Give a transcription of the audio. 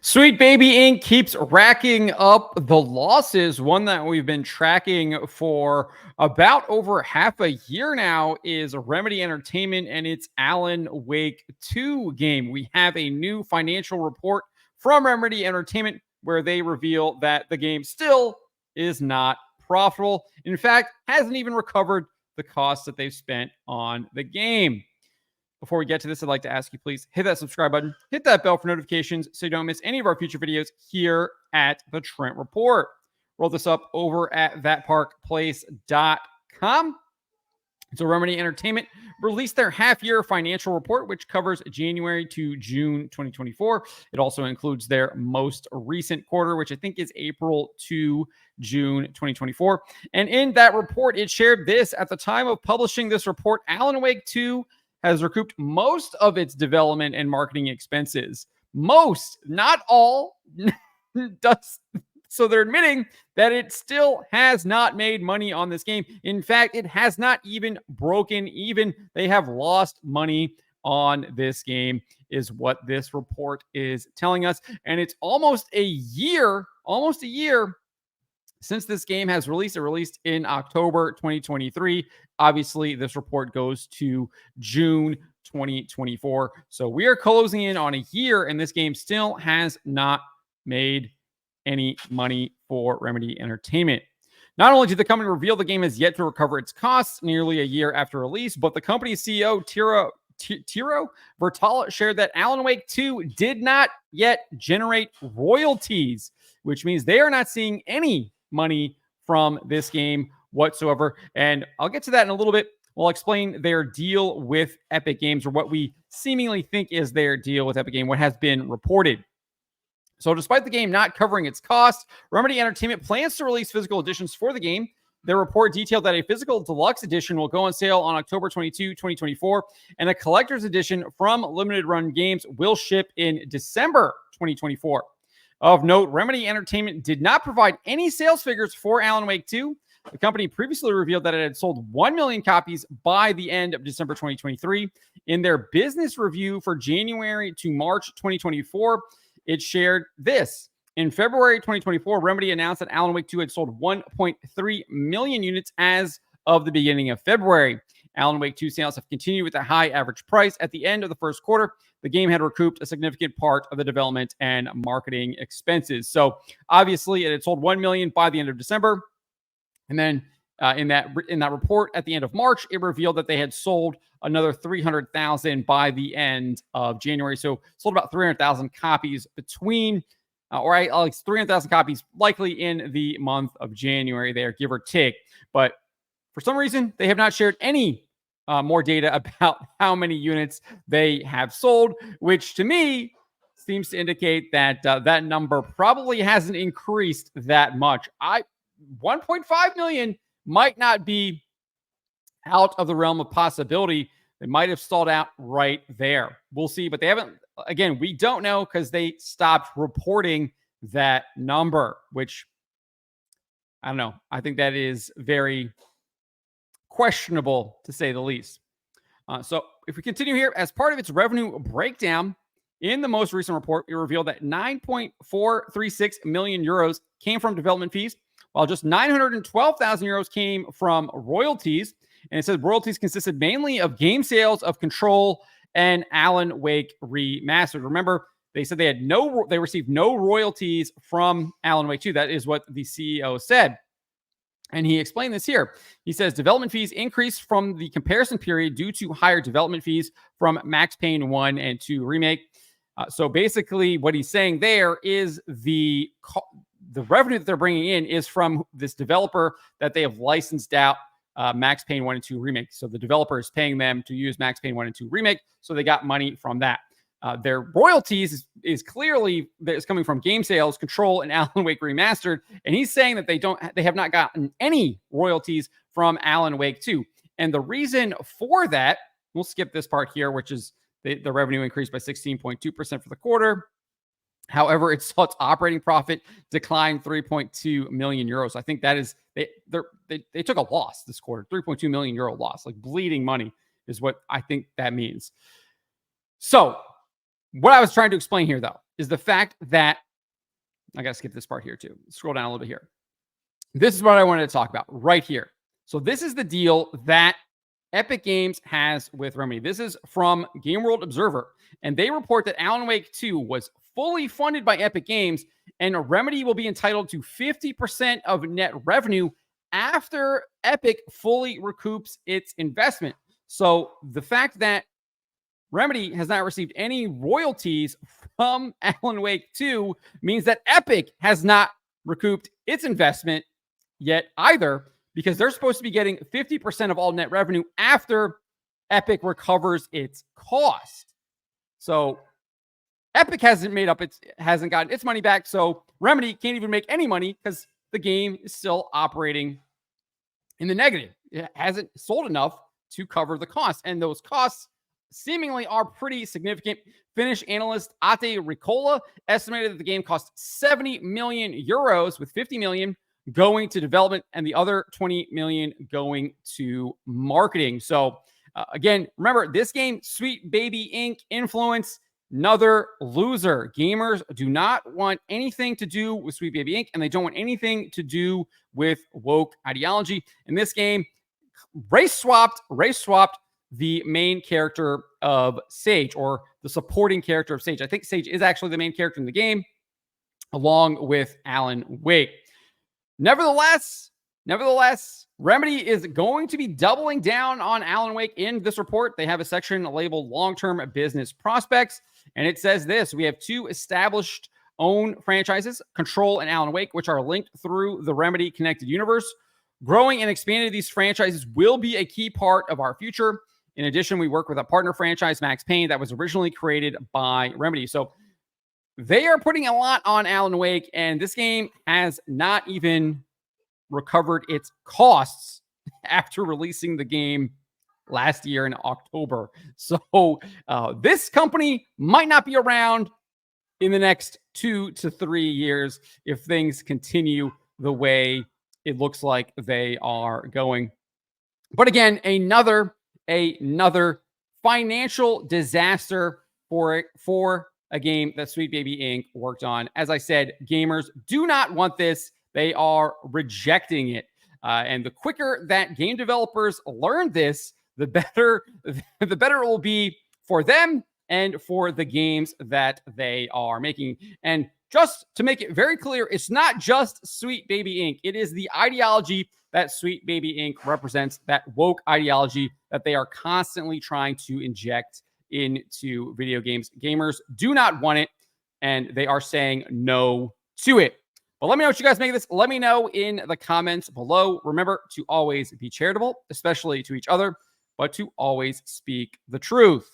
Sweet Baby Inc. keeps racking up the losses. One that we've been tracking for about over half a year now is Remedy Entertainment and its Alan Wake 2 game. We have a new financial report from Remedy Entertainment where they reveal that the game still is not profitable. In fact, hasn't even recovered the costs that they've spent on the game. Before we get to this, I'd like to ask you, please hit that subscribe button, hit that bell for notifications so you don't miss any of our future videos here at the Trent Report. Roll this up over at thatparkplace.com. So Remedy Entertainment released their half-year financial report, which covers January to June 2024. It also includes their most recent quarter, which I think is April to June 2024. And in that report, it shared this. At the time of publishing this report, Alan Wake 2 has recouped most of its development and marketing expenses. Most, not all. So they're admitting that it still has not made money on this game. In fact, it has not even broken even. They have lost money on this game, is what this report is telling us. And it's almost a year since this game has released. It released in October 2023. Obviously, this report goes to June 2024. So we are closing in on a year, and this game still has not made any money for Remedy Entertainment. Not only did the company reveal the game has yet to recover its costs nearly a year after release, but the company's CEO, Tiro Vertala, shared that Alan Wake 2 did not yet generate royalties, which means they are not seeing any money from this game whatsoever. And I'll get to that in a little bit. We'll explain their deal with Epic Games, or what we seemingly think is their deal with Epic Games, what has been reported. So despite the game not covering its costs, Remedy Entertainment plans to release physical editions for the game. Their report detailed that a physical deluxe edition will go on sale on October 22, 2024, and a collector's edition from Limited Run Games will ship in December 2024. Of note, Remedy Entertainment did not provide any sales figures for Alan Wake 2. The company previously revealed that it had sold 1 million copies by the end of December 2023. In their business review for January to March 2024, it shared this. In February 2024, Remedy announced that Alan Wake 2 had sold 1.3 million units as of the beginning of February. Alan Wake 2 sales have continued with a high average price. At the end of the first quarter, the game had recouped a significant part of the development and marketing expenses. So obviously, it had sold 1 million by the end of December. And then in that report at the end of March, it revealed that they had sold another 300,000 by the end of January. So sold about 300,000 copies between, or 300,000 copies likely in the month of January there, give or take. But for some reason, they have not shared any more data about how many units they have sold, which to me seems to indicate that that number probably hasn't increased that much. 1.5 million might not be out of the realm of possibility. They might have stalled out right there. We'll see, but they haven't. Again, we don't know because they stopped reporting that number, which I don't know. I think that is very questionable, to say the least. So if we continue here, as part of its revenue breakdown, in the most recent report, it revealed that 9.436 million euros came from development fees, while just 912,000 euros came from royalties. And it says royalties consisted mainly of game sales of Control and Alan Wake Remastered. Remember, they said they received no royalties from Alan Wake 2. That is what the CEO said. And he explained this here. He says development fees increased from the comparison period due to higher development fees from Max Payne 1 and 2 Remake. So basically what he's saying there is the revenue that they're bringing in is from this developer that they have licensed out Max Payne 1 and 2 Remake. So the developer is paying them to use Max Payne 1 and 2 Remake. So they got money from that. Their royalties is clearly coming from game sales, Control, and Alan Wake Remastered. And he's saying that they have not gotten any royalties from Alan Wake 2. And the reason for that, we'll skip this part here, which is the revenue increased by 16.2% for the quarter. However, its operating profit declined 3.2 million euros. I think that is they took a loss this quarter, 3.2 million euro loss, like bleeding money is what I think that means. So what I was trying to explain here, though, is the fact that I got to skip this part here too. Scroll down a little bit here. This is what I wanted to talk about right here. So this is the deal that Epic Games has with Remedy. This is from Game World Observer, and they report that Alan Wake 2 was fully funded by Epic Games, and Remedy will be entitled to 50% of net revenue after Epic fully recoups its investment. So the fact that Remedy has not received any royalties from Alan Wake 2 means that Epic has not recouped its investment yet either, because they're supposed to be getting 50% of all net revenue after Epic recovers its cost. So Epic hasn't gotten its money back. So Remedy can't even make any money because the game is still operating in the negative. It hasn't sold enough to cover the cost. And those costs seemingly are pretty significant. Finnish analyst Ate Ricola estimated that the game cost 70 million euros, with 50 million going to development and the other 20 million going to marketing. So again, remember this game, Sweet Baby Inc. influence, another loser. Gamers do not want anything to do with Sweet Baby Inc. and they don't want anything to do with woke ideology. In this game, race swapped the main character of Sage, or the supporting character of Sage. I think Sage is actually the main character in the game, along with Alan Wake. Nevertheless, Remedy is going to be doubling down on Alan Wake in this report. They have a section labeled long-term business prospects, and it says this: we have two established own franchises, Control and Alan Wake, which are linked through the Remedy connected universe. Growing and expanding these franchises will be a key part of our future. In addition, we work with a partner franchise, Max Payne, that was originally created by Remedy. So they are putting a lot on Alan Wake, and this game has not even recovered its costs after releasing the game last year in October. So this company might not be around in the next 2 to 3 years if things continue the way it looks like they are going. But again, another financial disaster for a game that Sweet Baby Inc. worked on. As I said, gamers do not want this. They are rejecting it. And the quicker that game developers learn this, the better it will be for them and for the games that they are making. And just to make it very clear, it's not just Sweet Baby Inc. It is the ideology that Sweet Baby Inc. represents, that woke ideology that they are constantly trying to inject into video games. Gamers do not want it, and they are saying no to it. But let me know what you guys make of this. Let me know in the comments below. Remember to always be charitable, especially to each other, but to always speak the truth.